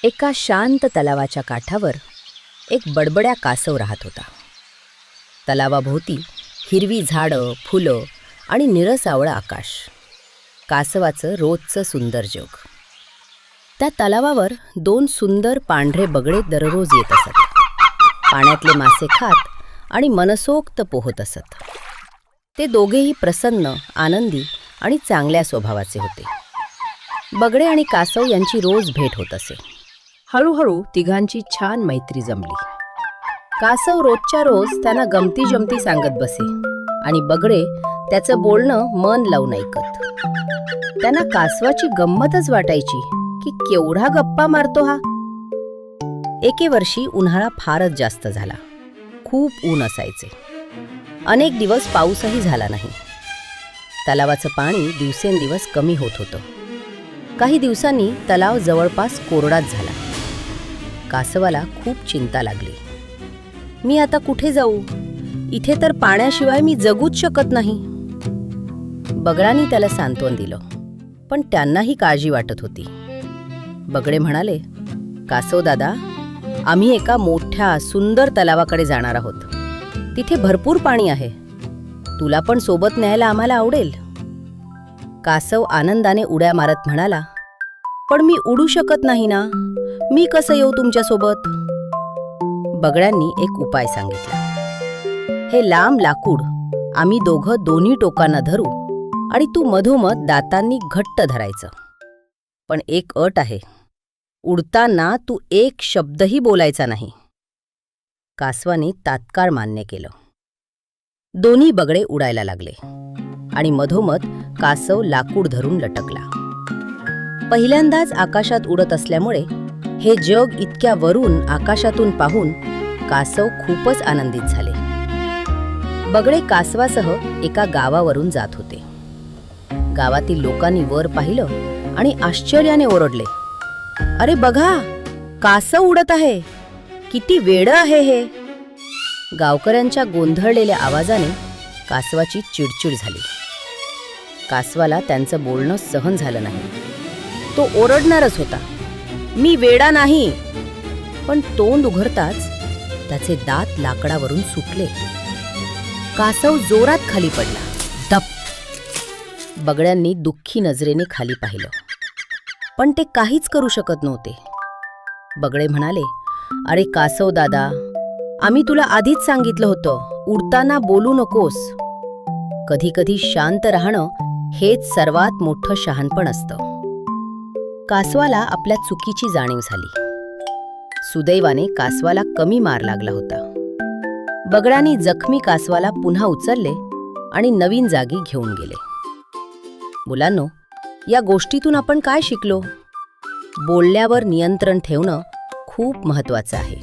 एका शांत तलावाच्या काठावर एक बडबड्या कासव राहत होता. तलावाभोवती हिरवी झाडं, फुलं आणि निरसावळं आकाश. कासवाचं रोजचं सुंदर जग. त्या तलावावर 2 सुंदर पांढरे बगळे दररोज येत असत. पाण्यातले मासे खात आणि मनसोक्त पोहत असत. ते दोघेही प्रसन्न, आनंदी आणि चांगल्या स्वभावाचे होते. बगळे आणि कासव यांची रोज भेट होत असे. हळूहळू तिघांची छान मैत्री जमली. कासव रोजच्या रोज त्यांना गमती जमती सांगत बसे आणि बगळे त्याचं बोलणं मन लावून ऐकत. त्यांना कासवाची गंमतच वाटायची की केवढा गप्पा मारतो हा. एके वर्षी उन्हाळा फारच जास्त झाला. खूप ऊन असायचे. अनेक दिवस पाऊसही झाला नाही. तलावाचं पाणी दिवसेंदिवस कमी होत होतं. काही दिवसांनी तलाव जवळपास कोरडाच झाला. कासवाला खूप चिंता लागली. मी आता कुठे जाऊ? इथे तर पाण्याशिवाय मी जगूच शकत नाही. बगळांनी त्याला सांत्वन दिलं, पण त्यांनाही काळजी वाटत होती. बगळे म्हणाले, कासव दादा, आम्ही एका मोठ्या सुंदर तलावाकडे जाणार आहोत. तिथे भरपूर पाणी आहे. तुला पण सोबत न्यायला आम्हाला आवडेल. कासव आनंदाने उड्या मारत म्हणाला, पण मी उडू शकत नाही ना. मी कसं येऊ तुमच्यासोबत? बगळ्यांनी एक उपाय सांगितला. हे लांब लाकूड आम्ही दोघं दोन्ही टोकांना धरू आणि तू मधोमध दातांनी घट्ट धरायचं. पण एक अट आहे. उडताना तू एक शब्दही बोलायचा नाही. कासवाने तात्काळ मान्य केलं. दोन्ही बगळे उडायला लागले आणि मधोमध कासव लाकूड धरून लटकला. पहिल्यांदाच आकाशात उडत असल्यामुळे हे जग इतक्या वरून आकाशातून पाहून कासव खूपच आनंदित झाले. बगळे कासवासह एका गावावरून जात होते. गावातील लोकांनी वर पाहिलं आणि आश्चर्याने ओरडले, अरे बघा, कासव उडत आहे. किती वेडं आहे हे. गावकऱ्यांच्या गोंधळलेल्या आवाजाने कासवाची चिडचिड झाली. कासवाला त्यांचं बोलणं सहन झालं नाही. तो ओरडणारच होता, मी वेडा नाही. पण तोंड उघडताच त्याचे दात लाकडावरून सुटले. कासव जोरात खाली पडला. धप. बगळ्यांनी दुःखी नजरेने खाली पाहिलं, पण ते काहीच करू शकत नव्हते. बगळे म्हणाले, अरे कासव दादा, आम्ही तुला आधीच सांगितलं होतं, उडताना बोलू नकोस. कधी कधी शांत राहणं हेच सर्वात मोठं शहाणपण असतं. कासवाला आपल्या चुकीची जाणीव झाली. सुदैवाने कासवाला कमी मार लागला होता. बगळ्यांनी जखमी कासवाला पुन्हा उचलले आणि नवीन जागी घेऊन गेले. मुलांनो, या गोष्टीतून आपण काय शिकलो? बोलण्यावर नियंत्रण ठेवणं खूप महत्त्वाचं आहे.